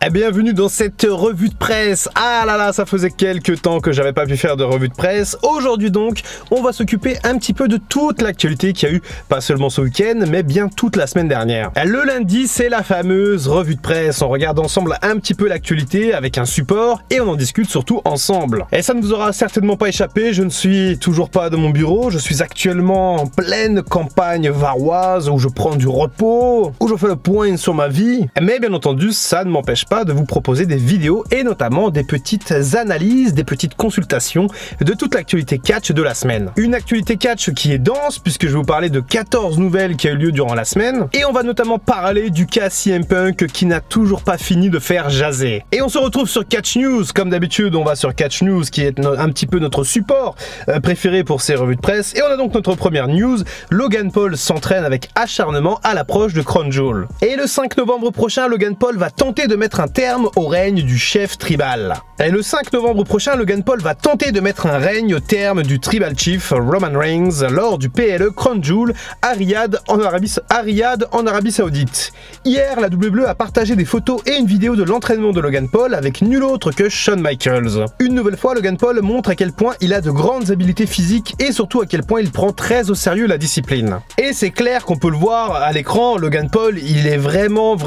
Bienvenue dans cette revue de presse. Ah là là, ça faisait quelques temps que j'avais pas pu faire de revue de presse. Aujourd'hui donc, on va s'occuper un petit peu de toute l'actualité qu'il y a eu, pas seulement ce week-end, mais bien toute la semaine dernière. Le lundi, c'est la fameuse revue de presse. On regarde ensemble un petit peu l'actualité avec un support et on en discute surtout ensemble. Et ça ne vous aura certainement pas échappé, je ne suis toujours pas de mon bureau, je suis actuellement en pleine campagne varoise où je prends du repos, où je fais le point sur ma vie. Mais bien entendu, ça ne m'empêche pas de vous proposer des vidéos et notamment des petites analyses, des petites consultations de toute l'actualité catch de la semaine. Une actualité catch qui est dense puisque je vais vous parler de 14 nouvelles qui a eu lieu durant la semaine et on va notamment parler du cas CM Punk qui n'a toujours pas fini de faire jaser. Et on se retrouve sur Catch News, comme d'habitude on va sur Catch News qui est un petit peu notre support préféré pour ces revues de presse et on a donc notre première news, Logan Paul s'entraîne avec acharnement à l'approche de Crown Jewel. Et le 5 novembre prochain, Logan Paul va tenter de mettre un terme au règne du chef tribal. Et le 5 novembre prochain, Logan Paul va tenter de mettre un règne au terme du tribal chief Roman Reigns lors du PLE Crown Jewel à Riyad en Arabie Saoudite. Hier, la WWE a partagé des photos et une vidéo de l'entraînement de Logan Paul avec nul autre que Shawn Michaels. Une nouvelle fois, Logan Paul montre à quel point il a de grandes habiletés physiques et surtout à quel point il prend très au sérieux la discipline. Et c'est clair qu'on peut le voir à l'écran, Logan Paul, il est vraiment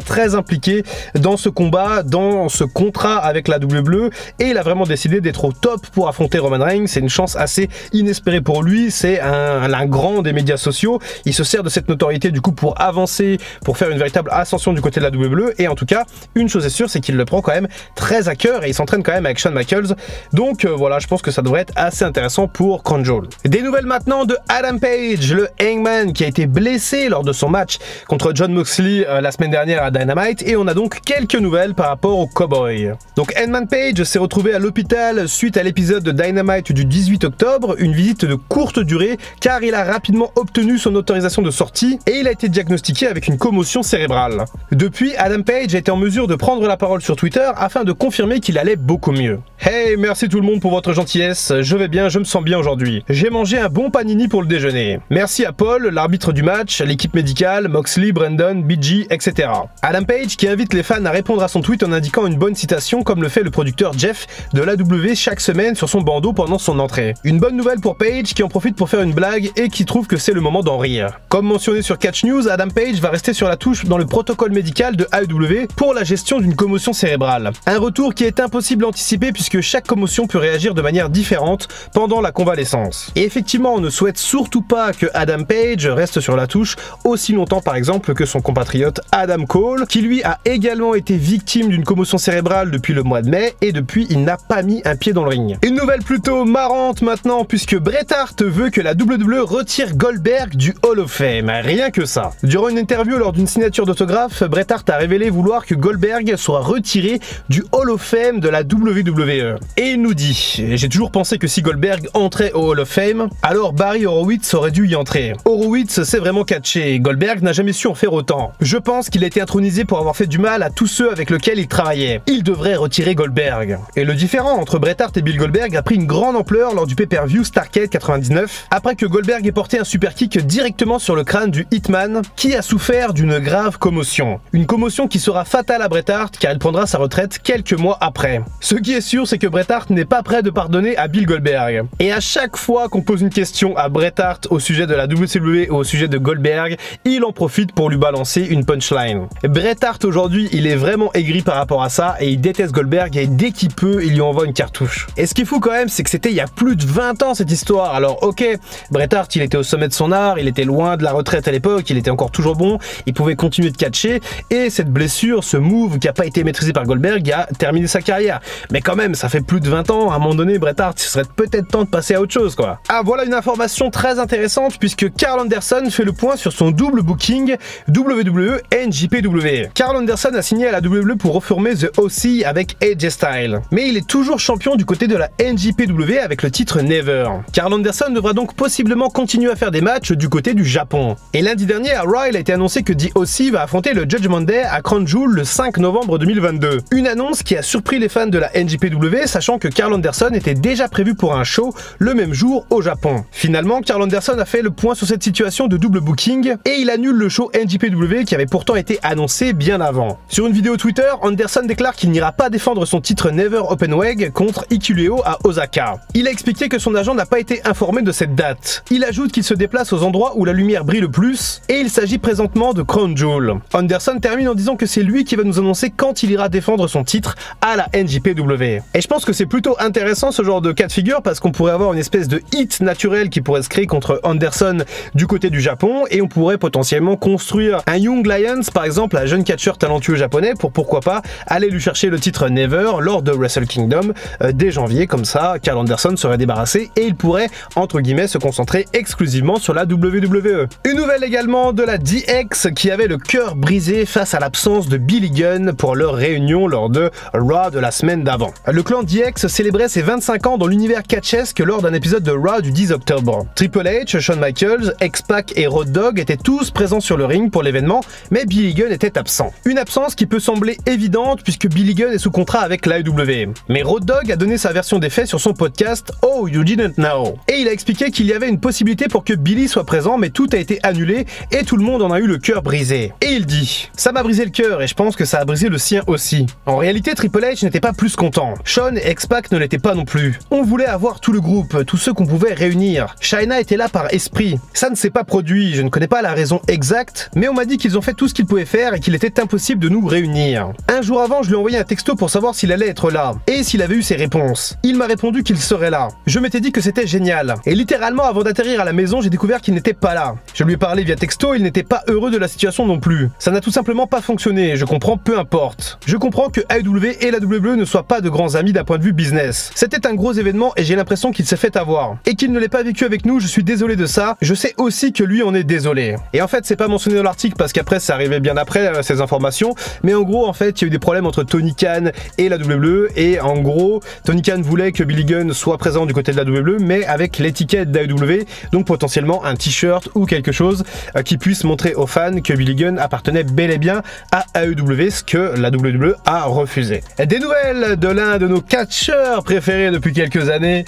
très impliqué dans ce combat, dans ce contrat avec la WWE et il a vraiment décidé d'être au top pour affronter Roman Reigns. C'est une chance assez inespérée pour lui, c'est un grand des médias sociaux, il se sert de cette notoriété du coup pour avancer, pour faire une véritable ascension du côté de la WWE et en tout cas, une chose est sûre, c'est qu'il le prend quand même très à cœur et il s'entraîne quand même avec Shawn Michaels, donc voilà, je pense que ça devrait être assez intéressant pour Crown Jewel. Des nouvelles maintenant de Adam Page, le Hangman qui a été blessé lors de son match contre Jon Moxley la semaine dernière à Dynamite et on a donc quelques nouvelles par rapport au Cowboy. Donc Hangman Page s'est retrouvé à l'hôpital suite à l'épisode de Dynamite du 18 octobre, une visite de courte durée car il a rapidement obtenu son autorisation de sortie et il a été diagnostiqué avec une commotion cérébrale. Depuis, Adam Page a été en mesure de prendre la parole sur Twitter afin de confirmer qu'il allait beaucoup mieux. Hey, merci tout le monde pour votre gentillesse, je vais bien, je me sens bien aujourd'hui. J'ai mangé un bon panini pour le déjeuner. Merci à Paul, l'arbitre du match, l'équipe médicale, Moxley, Brandon, BG, etc. Adam Page qui invite les fans à répondre à son tweet en indiquant une bonne citation comme le fait le producteur Jeff de l'AW chaque semaine sur son bandeau pendant son entrée. Une bonne nouvelle pour Page qui en profite pour faire une blague et qui trouve que c'est le moment d'en rire. Comme mentionné sur Catch News, Adam Page va rester sur la touche dans le protocole médical de AEW pour la gestion d'une commotion cérébrale. Un retour qui est impossible à anticiper puisque chaque commotion peut réagir de manière différente pendant la convalescence. Et effectivement, on ne souhaite surtout pas que Adam Page reste sur la touche aussi longtemps par exemple que son compatriote Adam Cole, qui lui a également été victime d'une commotion cérébrale depuis le mois de mai et depuis il n'a pas mis un pied dans le ring. Une nouvelle plutôt marrante maintenant puisque Bret Hart veut que la WWE retire Goldberg du Hall of Fame, rien que ça. Durant une interview lors d'une signature d'autographe, Bret Hart a révélé vouloir que Goldberg soit retiré du Hall of Fame de la WWE. Et il nous dit, j'ai toujours pensé que si Goldberg entrait au Hall of Fame, alors Barry Horowitz aurait dû y entrer. Horowitz s'est vraiment catché, Goldberg n'a jamais su en faire autant. Je pense qu'il a été intronisé pour avoir fait du mal à tous ceux avec lesquels il travaillait. Il devrait retirer Goldberg. Et le différend entre Bret Hart et Bill Goldberg a pris une grande ampleur lors du pay-per-view Starrcade 99, après que Goldberg ait porté un super kick directement sur le crâne du Hitman, qui a souffert d'une grave commotion. Une commotion qui sera fatale à Bret Hart car il prendra sa retraite quelques mois après. Ce qui est sûr, c'est que Bret Hart n'est pas prêt de pardonner à Bill Goldberg. Et à chaque fois qu'on pose une question à Bret Hart au sujet de la WWE ou au sujet de Goldberg, il en profite pour lui balancer une punchline. Bret Hart aujourd'hui, il est vraiment aigri par rapport à ça et il déteste Goldberg et dès qu'il peut, il lui envoie une cartouche. Et ce qui est fou quand même, c'est que c'était il y a plus de 20 ans cette histoire. Alors ok, Bret Hart, il était au sommet de son art, il était loin de la retraite à l'époque, il était encore toujours bon, il pouvait continuer de catcher et cette blessure, ce move qui n'a pas été maîtrisé par Goldberg a terminé sa carrière. Mais quand même, ça fait plus de 20 ans, à un moment donné, Bret Hart, il serait peut-être temps de passer à autre chose quoi. Ah, voilà une information très intéressante puisque Karl Anderson fait le point sur son double booking WWE NJPW. Karl Anderson a signé à la WWE pour reformer The OC avec AJ Styles. Mais il est toujours champion du côté de la NJPW avec le titre Never. Karl Anderson devra donc possiblement continuer à faire des matchs du côté du Japon. Et lundi dernier à Raw, il a été annoncé que The OC va affronter le Judgment Day à Crown Jewel le 5 novembre 2022. Une annonce qui a surpris les fans de la NJPW, sachant que Karl Anderson était déjà prévu pour un show le même jour au Japon. Finalement, Karl Anderson a fait le point sur cette situation de double booking et il annule le show NJPW qui avait pourtant été annoncé bien avant. Sur Sur une vidéo Twitter, Anderson déclare qu'il n'ira pas défendre son titre Never Openweight contre Ikuruo à Osaka. Il a expliqué que son agent n'a pas été informé de cette date. Il ajoute qu'il se déplace aux endroits où la lumière brille le plus, et il s'agit présentement de Crown Jewel. Anderson termine en disant que c'est lui qui va nous annoncer quand il ira défendre son titre à la NJPW. Et je pense que c'est plutôt intéressant ce genre de cas de figure parce qu'on pourrait avoir une espèce de hit naturel qui pourrait se créer contre Anderson du côté du Japon, et on pourrait potentiellement construire un Young Lions, par exemple, un jeune catcheur talentueux japonais, pour pourquoi pas aller lui chercher le titre Never lors de Wrestle Kingdom dès janvier. Comme ça, Karl Anderson serait débarrassé et il pourrait, entre guillemets, se concentrer exclusivement sur la WWE. Une nouvelle également de la DX qui avait le cœur brisé face à l'absence de Billy Gunn pour leur réunion lors de Raw de la semaine d'avant. Le clan DX célébrait ses 25 ans dans l'univers catchesque lors d'un épisode de Raw du 10 octobre. Triple H, Shawn Michaels, X-Pac et Road Dogg étaient tous présents sur le ring pour l'événement, mais Billy Gunn était absent. Une absence qui peut sembler évidente puisque Billy Gunn est sous contrat avec l'AEW. Mais Road Dogg a donné sa version des faits sur son podcast Oh You Didn't Know. Et il a expliqué qu'il y avait une possibilité pour que Billy soit présent, mais tout a été annulé et tout le monde en a eu le cœur brisé. Et il dit: ça m'a brisé le cœur et je pense que ça a brisé le sien aussi. En réalité, Triple H n'était pas plus content. Shawn et X-Pac ne l'étaient pas non plus. On voulait avoir tout le groupe, tous ceux qu'on pouvait réunir. Chyna était là par esprit. Ça ne s'est pas produit, je ne connais pas la raison exacte, mais on m'a dit qu'ils ont fait tout ce qu'ils pouvaient faire et qu'il était impossible de nous réunir. Un jour avant, je lui ai envoyé un texto pour savoir s'il allait être là et s'il avait eu ses réponses. Il m'a répondu qu'il serait là. Je m'étais dit que c'était génial. Et littéralement, avant d'atterrir à la maison, j'ai découvert qu'il n'était pas là. Je lui ai parlé via texto, il n'était pas heureux de la situation non plus. Ça n'a tout simplement pas fonctionné, je comprends, peu importe. Je comprends que AEW et la WWE ne soient pas de grands amis d'un point de vue business. C'était un gros événement et j'ai l'impression qu'il s'est fait avoir. Et qu'il ne l'ait pas vécu avec nous, je suis désolé de ça. Je sais aussi que lui en est désolé. Et en fait, c'est pas mentionné dans l'article parce qu'après, ça arrivait bien après ces informations. Mais en gros, en fait, il y a eu des problèmes entre Tony Khan et la WWE. Et en gros, Tony Khan voulait que Billy Gunn soit présent du côté de la WWE, mais avec l'étiquette d'AEW, donc potentiellement un t-shirt ou quelque chose qui puisse montrer aux fans que Billy Gunn appartenait bel et bien à AEW, ce que la WWE a refusé. Des nouvelles de l'un de nos catcheurs préférés depuis quelques années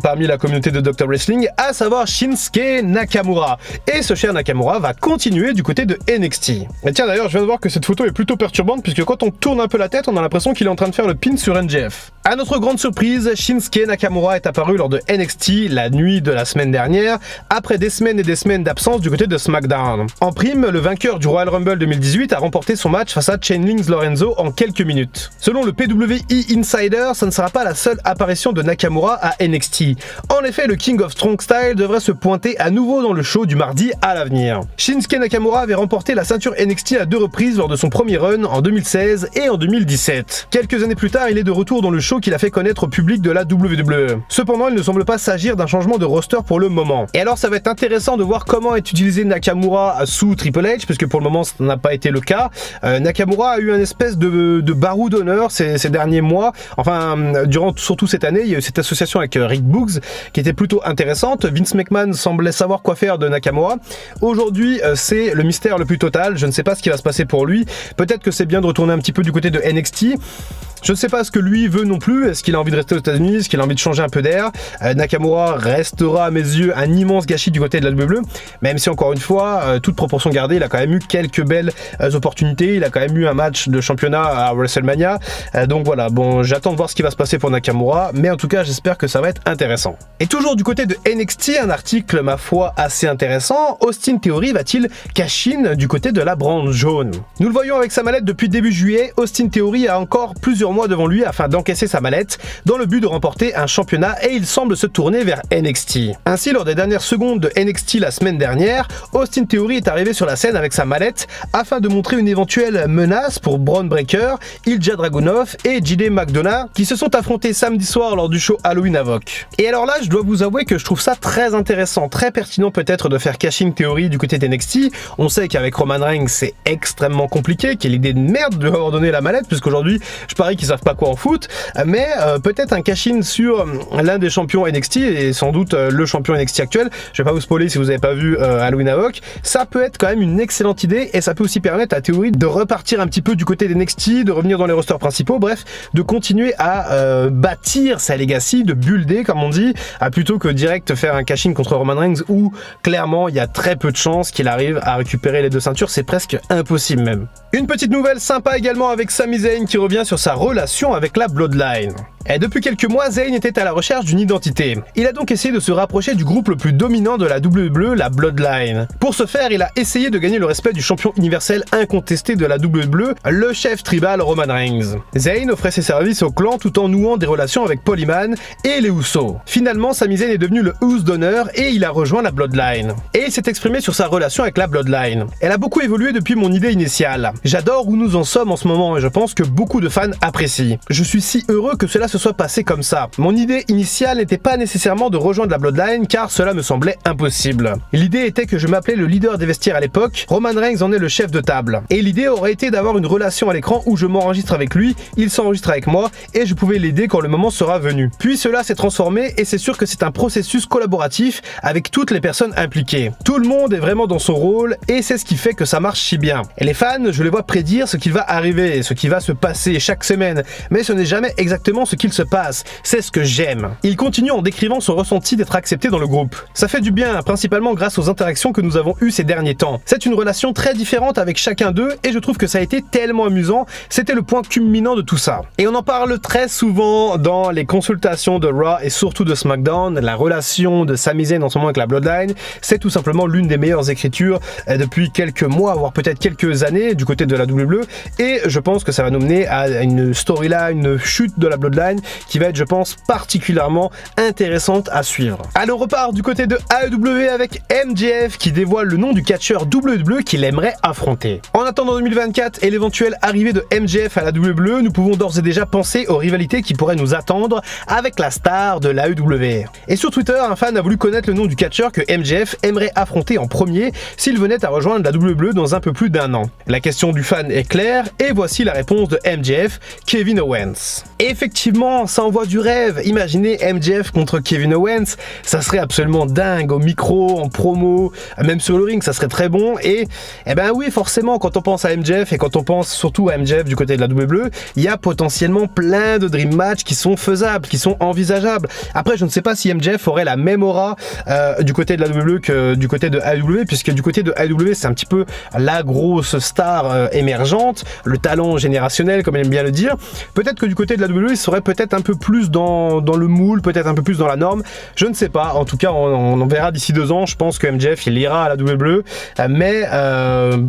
parmi la communauté de Dr Wrestling, à savoir Shinsuke Nakamura. Et ce cher Nakamura va continuer du côté de NXT. Et tiens, d'ailleurs, je viens de voir que cette photo est plutôt perturbante puisque quand on tourne un peu la tête, on a l'impression qu'il est en train de faire le pin sur MJF. À notre grande surprise, Shinsuke Nakamura est apparu lors de NXT la nuit de la semaine dernière, après des semaines et des semaines d'absence du côté de SmackDown. En prime, le vainqueur du Royal Rumble 2018 a remporté son match face à Chainlings Lorenzo en quelques minutes. Selon le PWI Insider, ça ne sera pas la seule apparition de Nakamura à NXT. En effet, le King of Strong Style devrait se pointer à nouveau dans le show du mardi à l'avenir. Shinsuke Nakamura avait remporté la ceinture NXT à 2 reprises lors de son premier run en 2016 et en 2017. Quelques années plus tard, il est de retour dans le show qu'il a fait connaître au public de la WWE. Cependant, il ne semble pas s'agir d'un changement de roster pour le moment. Et alors, ça va être intéressant de voir comment est utilisé Nakamura sous Triple H, puisque pour le moment, ça n'a pas été le cas. Nakamura a eu un espèce de barreau d'honneur ces derniers mois. Enfin, durant surtout cette année, il y a eu cette association avec Rick Boogs qui était plutôt intéressante. Vince McMahon semblait savoir quoi faire de Nakamura. Aujourd'hui, c'est le mystère le plus total. Je ne sais pas ce qui va se passer pour lui. Peut-être que c'est bien de retourner un petit peu du côté de NXT. Je ne sais pas ce que lui veut non plus. Est-ce qu'il a envie de rester aux États-Unis? Est-ce qu'il a envie de changer un peu d'air? Nakamura restera à mes yeux un immense gâchis du côté de la WWE, même si encore une fois, toute proportion gardée, il a quand même eu quelques belles opportunités. Il a quand même eu un match de championnat à WrestleMania. Donc voilà, bon, j'attends de voir ce qui va se passer pour Nakamura, mais en tout cas, j'espère que ça va être intéressant. Et toujours du côté de NXT, un article, ma foi, assez intéressant. Austin Theory va-t-il cash-in du côté de la branche jaune? Nous le voyons avec sa mallette depuis début juillet. Austin Theory a encore plusieurs mois devant lui afin d'encaisser sa mallette dans le but de remporter un championnat et il semble se tourner vers NXT. Ainsi, lors des dernières secondes de NXT la semaine dernière, Austin Theory est arrivé sur la scène avec sa mallette afin de montrer une éventuelle menace pour Bron Breakker, Ilja Dragunov et JD McDonough qui se sont affrontés samedi soir lors du show Halloween Havoc. Et alors là, je dois vous avouer que je trouve ça très intéressant, très pertinent peut-être de faire Cash-in Theory du côté d'NXT. On sait qu'avec Roman Reigns, c'est extrêmement compliqué, qu'il y ait l'idée de merde de leur donner la mallette, puisqu'aujourd'hui, je parie qui savent pas quoi en foot, mais peut-être un cash-in sur l'un des champions NXT et sans doute le champion NXT actuel. Je vais pas vous spoiler si vous n'avez pas vu Halloween Havoc. Ça peut être quand même une excellente idée et ça peut aussi permettre à Theory de repartir un petit peu du côté des NXT, de revenir dans les rosters principaux, bref, de continuer à bâtir sa legacy, de builder comme on dit, plutôt que direct faire un cash-in contre Roman Reigns où clairement il y a très peu de chances qu'il arrive à récupérer les deux ceintures, c'est presque impossible même. Une petite nouvelle sympa également avec Sami Zayn qui revient sur sa relation avec la Bloodline. Et depuis quelques mois, Zayn était à la recherche d'une identité. Il a donc essayé de se rapprocher du groupe le plus dominant de la WWE, la Bloodline. Pour ce faire, il a essayé de gagner le respect du champion universel incontesté de la WWE, le chef tribal Roman Reigns. Zayn offrait ses services au clan tout en nouant des relations avec Paul Heyman et les Usos. Finalement, Sami Zayn est devenu le Uso d'honneur et il a rejoint la Bloodline. Et il s'est exprimé sur sa relation avec la Bloodline. Elle a beaucoup évolué depuis mon idée initiale. J'adore où nous en sommes en ce moment et je pense que beaucoup de fans apprécient. Je suis si heureux que cela se soit passé comme ça. Mon idée initiale n'était pas nécessairement de rejoindre la Bloodline car cela me semblait impossible. L'idée était que je m'appelais le leader des vestiaires à l'époque, Roman Reigns en est le chef de table. Et l'idée aurait été d'avoir une relation à l'écran où je m'enregistre avec lui, il s'enregistre avec moi et je pouvais l'aider quand le moment sera venu. Puis cela s'est transformé et c'est sûr que c'est un processus collaboratif avec toutes les personnes impliquées. Tout le monde est vraiment dans son rôle et c'est ce qui fait que ça marche si bien. Et les fans, je les vois prédire ce qui va arriver, ce qui va se passer chaque semaine, mais ce n'est jamais exactement ce qu'il se passe, c'est ce que j'aime. Il continue en décrivant son ressenti d'être accepté dans le groupe. Ça fait du bien, principalement grâce aux interactions que nous avons eues ces derniers temps. C'est une relation très différente avec chacun d'eux et je trouve que ça a été tellement amusant, c'était le point culminant de tout ça. Et on en parle très souvent dans les consultations de Raw et surtout de SmackDown, la relation de Sami Zayn en ce moment avec la Bloodline, c'est tout simplement l'une des meilleures écritures depuis quelques mois, voire peut-être quelques années du côté de la WWE et je pense que ça va nous mener à une storyline, une chute de la Bloodline qui va être, je pense, particulièrement intéressante à suivre. Allez, on repart du côté de AEW avec MJF qui dévoile le nom du catcheur WWE qu'il aimerait affronter. En attendant 2024 et l'éventuelle arrivée de MJF à la WWE, nous pouvons d'ores et déjà penser aux rivalités qui pourraient nous attendre avec la star de l'AEW. Et sur Twitter, un fan a voulu connaître le nom du catcheur que MJF aimerait affronter en premier s'il venait à rejoindre la WWE dans un peu plus d'un an. La question du fan est claire et voici la réponse de MJF, Kevin Owens. Et effectivement, ça envoie du rêve. Imaginez MJF contre Kevin Owens, ça serait absolument dingue au micro, en promo, même sur le ring, ça serait très bon. Et ben oui, forcément, quand on pense à MJF et quand on pense surtout à MJF du côté de la WWE, il y a potentiellement plein de dream matchs qui sont faisables, qui sont envisageables. Après, je ne sais pas si MJF aurait la même aura du côté de la WWE que du côté de AEW, puisque du côté de AEW, c'est un petit peu la grosse star émergente, le talent générationnel, comme il aime bien le dire. Peut-être que du côté de la WWE, il serait peut-être un peu plus dans le moule, peut-être un peu plus dans la norme, je ne sais pas. En tout cas, on verra d'ici 2 ans. Je pense que MJF, il ira à la WWE, mais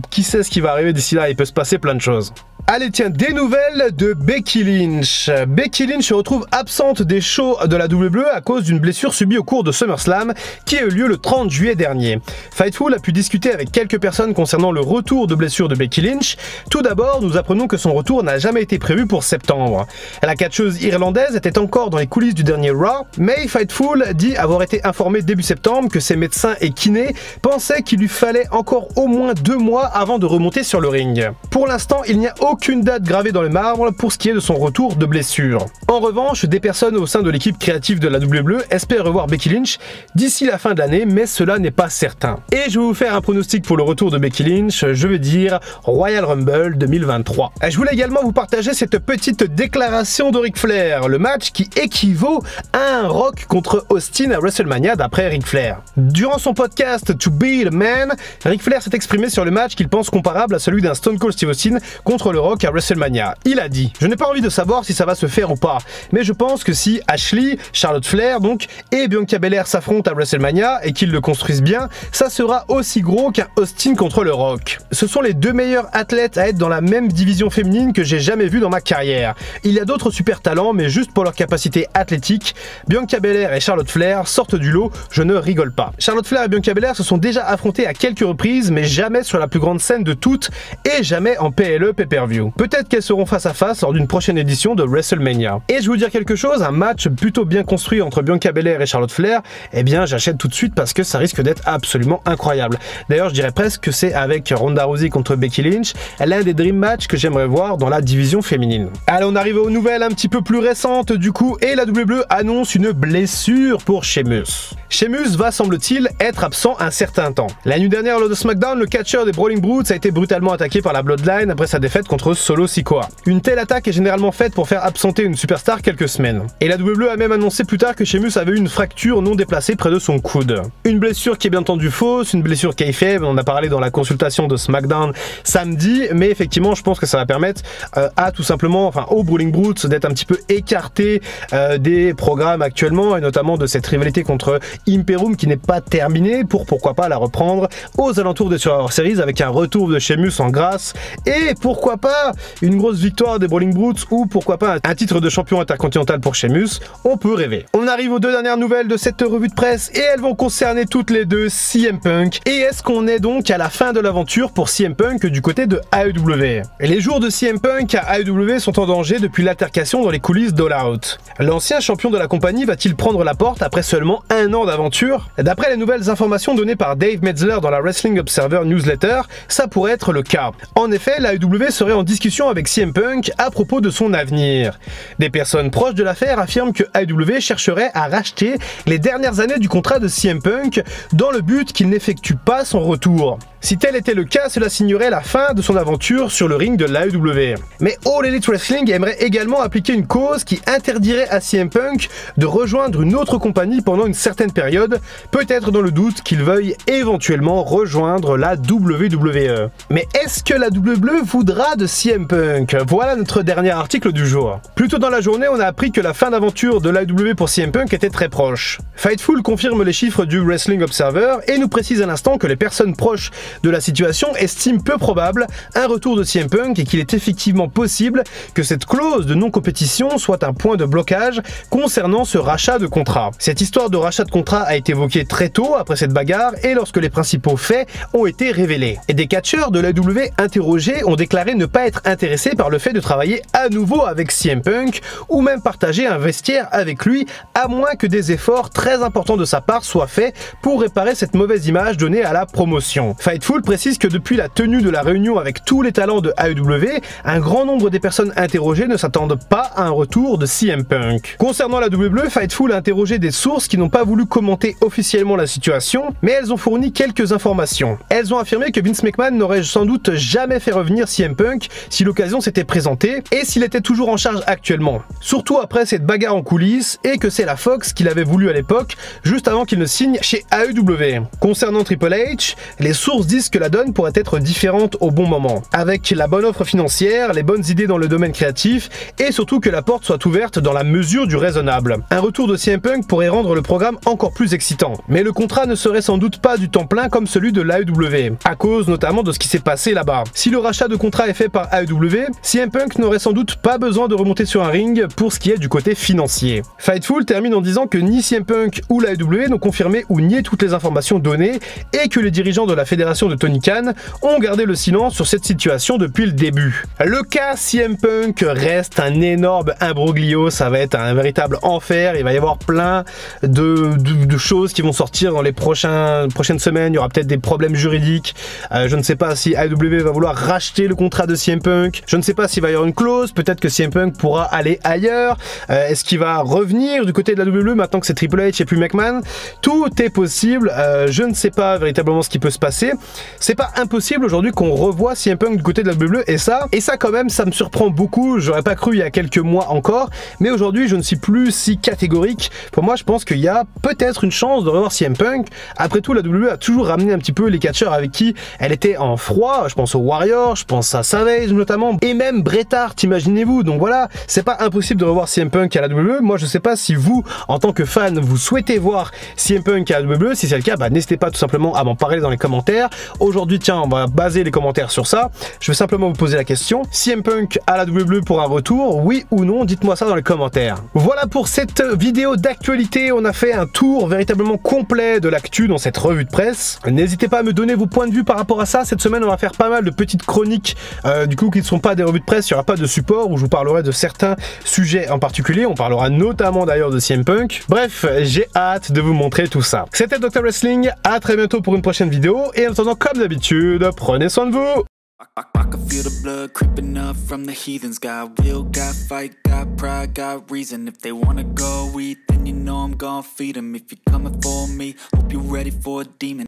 qui sait ce qui va arriver d'ici là, il peut se passer plein de choses. Allez tiens, des nouvelles de Becky Lynch. Becky Lynch se retrouve absente des shows de la WWE à cause d'une blessure subie au cours de SummerSlam qui a eu lieu le 30 juillet dernier. Fightful a pu discuter avec quelques personnes concernant le retour de blessure de Becky Lynch. Tout d'abord, nous apprenons que son retour n'a jamais été prévu pour septembre. La catcheuse irlandaise était encore dans les coulisses du dernier Raw, mais Fightful dit avoir été informé début septembre que ses médecins et kinés pensaient qu'il lui fallait encore au moins 2 mois avant de remonter sur le ring. Pour l'instant, il n'y a aucune date gravée dans le marbre pour ce qui est de son retour de blessure. En revanche, des personnes au sein de l'équipe créative de la WWE espèrent revoir Becky Lynch d'ici la fin de l'année, mais cela n'est pas certain. Et je vais vous faire un pronostic pour le retour de Becky Lynch, je veux dire Royal Rumble 2023. Je voulais également vous partager cette petite déclaration de Ric Flair, le match qui équivaut à un Rock contre Austin à WrestleMania d'après Ric Flair. Durant son podcast To Be the Man, Ric Flair s'est exprimé sur le match qu'il pense comparable à celui d'un Stone Cold Steve Austin contre le Rock à WrestleMania. Il a dit: je n'ai pas envie de savoir si ça va se faire ou pas, mais je pense que si Ashley, Charlotte Flair donc, et Bianca Belair s'affrontent à WrestleMania et qu'ils le construisent bien, ça sera aussi gros qu'un Austin contre le Rock. Ce sont les 2 meilleurs athlètes à être dans la même division féminine que j'ai jamais vu dans ma carrière. Il y a d'autres super talents, mais juste pour leur capacité athlétique, Bianca Belair et Charlotte Flair sortent du lot, je ne rigole pas. Charlotte Flair et Bianca Belair se sont déjà affrontés à quelques reprises, mais jamais sur la plus grande scène de toutes et jamais en PLE pay-per-view. pay-per-view. Peut-être qu'elles seront face à face lors d'une prochaine édition de WrestleMania. Et je vais vous dire quelque chose, un match plutôt bien construit entre Bianca Belair et Charlotte Flair, eh bien j'achète tout de suite parce que ça risque d'être absolument incroyable. D'ailleurs je dirais presque que c'est avec Ronda Rousey contre Becky Lynch l'un des dream matchs que j'aimerais voir dans la division féminine. Allez, on arrive aux nouvelles un petit peu plus récentes du coup, et la WWE annonce une blessure pour Sheamus. Sheamus va, semble-t-il, être absent un certain temps. La nuit dernière, lors de SmackDown, le catcheur des Brawling Brutes a été brutalement attaqué par la Bloodline après sa défaite contre Solo Sikoa. Une telle attaque est généralement faite pour faire absenter une superstar quelques semaines. Et la WWE a même annoncé plus tard que Sheamus avait eu une fracture non déplacée près de son coude. Une blessure qui est bien entendu fausse, une blessure kayfabe, on en a parlé dans la consultation de SmackDown samedi, mais effectivement je pense que ça va permettre à tout simplement, enfin aux Brawling Brutes d'être un petit peu écartés des programmes actuellement, et notamment de cette rivalité contre Imperium qui n'est pas terminée, pour pourquoi pas la reprendre aux alentours des Survivor Series avec un retour de Sheamus en grâce, et pourquoi pas une grosse victoire des Brawling Brutes, ou pourquoi pas un titre de champion intercontinental pour Sheamus, on peut rêver. On arrive aux deux dernières nouvelles de cette revue de presse, et elles vont concerner toutes les deux CM Punk. Et est-ce qu'on est donc à la fin de l'aventure pour CM Punk du côté de AEW? Les jours de CM Punk à AEW sont en danger depuis l'altercation dans les coulisses d'All Out. L'ancien champion de la compagnie va-t-il prendre la porte après seulement un an d'aventure? D'après les nouvelles informations données par Dave Metzler dans la Wrestling Observer Newsletter, ça pourrait être le cas. En effet, l'AEW serait en discussion avec CM Punk à propos de son avenir. Des personnes proches de l'affaire affirment que AEW chercherait à racheter les dernières années du contrat de CM Punk dans le but qu'il n'effectue pas son retour. Si tel était le cas, cela signerait la fin de son aventure sur le ring de l'AEW. Mais All Elite Wrestling aimerait également appliquer une cause qui interdirait à CM Punk de rejoindre une autre compagnie pendant une certaine période, peut-être dans le doute qu'il veuille éventuellement rejoindre la WWE. Mais est-ce que la WWE voudra de CM Punk? Voilà notre dernier article du jour. Plus tôt dans la journée, on a appris que la fin d'aventure de l'AEW pour CM Punk était très proche. Fightful confirme les chiffres du Wrestling Observer et nous précise à l'instant que les personnes proches de la situation estiment peu probable un retour de CM Punk et qu'il est effectivement possible que cette clause de non-compétition soit un point de blocage concernant ce rachat de contrat. Cette histoire de rachat de contrat a été évoquée très tôt après cette bagarre et lorsque les principaux faits ont été révélés. Et des catcheurs de l'AEW interrogés ont déclaré ne pas être intéressés par le fait de travailler à nouveau avec CM Punk ou même partager un vestiaire avec lui, à moins que des efforts très importants de sa part soient faits pour réparer cette mauvaise image donnée à la promotion. Fightful précise que depuis la tenue de la réunion avec tous les talents de AEW, un grand nombre des personnes interrogées ne s'attendent pas à un retour de CM Punk. Concernant la WWE, Fightful a interrogé des sources qui n'ont pas voulu commenter officiellement la situation, mais elles ont fourni quelques informations. Elles ont affirmé que Vince McMahon n'aurait sans doute jamais fait revenir CM Punk si l'occasion s'était présentée et s'il était toujours en charge actuellement. Surtout après cette bagarre en coulisses et que c'est la Fox qu'il avait voulu à l'époque, juste avant qu'il ne signe chez AEW. Concernant Triple H, les sources disent que la donne pourrait être différente au bon moment, avec la bonne offre financière, les bonnes idées dans le domaine créatif et surtout que la porte soit ouverte dans la mesure du raisonnable. Un retour de CM Punk pourrait rendre le programme encore plus excitant, mais le contrat ne serait sans doute pas du temps plein comme celui de l'AEW, à cause notamment de ce qui s'est passé là-bas. Si le rachat de contrat est fait par AEW, CM Punk n'aurait sans doute pas besoin de remonter sur un ring pour ce qui est du côté financier. Fightful termine en disant que ni CM Punk ou l'AEW n'ont confirmé ou nié toutes les informations données et que les dirigeants de la fédération de Tony Khan ont gardé le silence sur cette situation depuis le début. Le cas CM Punk reste un énorme imbroglio, ça va être un véritable enfer, il va y avoir plein de choses qui vont sortir dans les prochaines semaines, il y aura peut-être des problèmes juridiques, je ne sais pas si AEW va vouloir racheter le contrat de CM Punk, je ne sais pas s'il va y avoir une clause, peut-être que CM Punk pourra aller ailleurs, est-ce qu'il va revenir du côté de la WWE maintenant que c'est Triple H et plus McMahon? Tout est possible, je ne sais pas véritablement ce qui peut se passer. C'est pas impossible aujourd'hui qu'on revoie CM Punk du côté de la WWE et ça quand même ça me surprend beaucoup, j'aurais pas cru il y a quelques mois encore, mais aujourd'hui je ne suis plus si catégorique. Pour moi je pense qu'il y a peut-être une chance de revoir CM Punk. Après tout la WWE a toujours ramené un petit peu les catcheurs avec qui elle était en froid, je pense aux Warriors, je pense à Savage notamment, et même Bret Hart, imaginez-vous, donc voilà, c'est pas impossible de revoir CM Punk à la WWE. Moi je sais pas si vous, en tant que fan, vous souhaitez voir CM Punk à la WWE, si c'est le cas, bah, n'hésitez pas tout simplement à m'en parler dans les commentaires. Aujourd'hui, tiens, on va baser les commentaires sur ça. Je vais simplement vous poser la question. CM Punk à la double pour un retour, oui ou non? Dites-moi ça dans les commentaires. Voilà pour cette vidéo d'actualité. On a fait un tour véritablement complet de l'actu dans cette revue de presse. N'hésitez pas à me donner vos points de vue par rapport à ça. Cette semaine, on va faire pas mal de petites chroniques, du coup, qui ne sont pas des revues de presse. Il n'y aura pas de support où je vous parlerai de certains sujets en particulier. On parlera notamment d'ailleurs de CM Punk. Bref, j'ai hâte de vous montrer tout ça. C'était Dr Wrestling. À très bientôt pour une prochaine vidéo. Et en attendant, comme d'habitude, prenez soin de vous. I can feel the blood creeping up from the heathens. Got will, got fight, got pride, got reason. If they wanna go eat, then you know I'm gon' feed them. If you're coming for me, hope you're ready for a demon.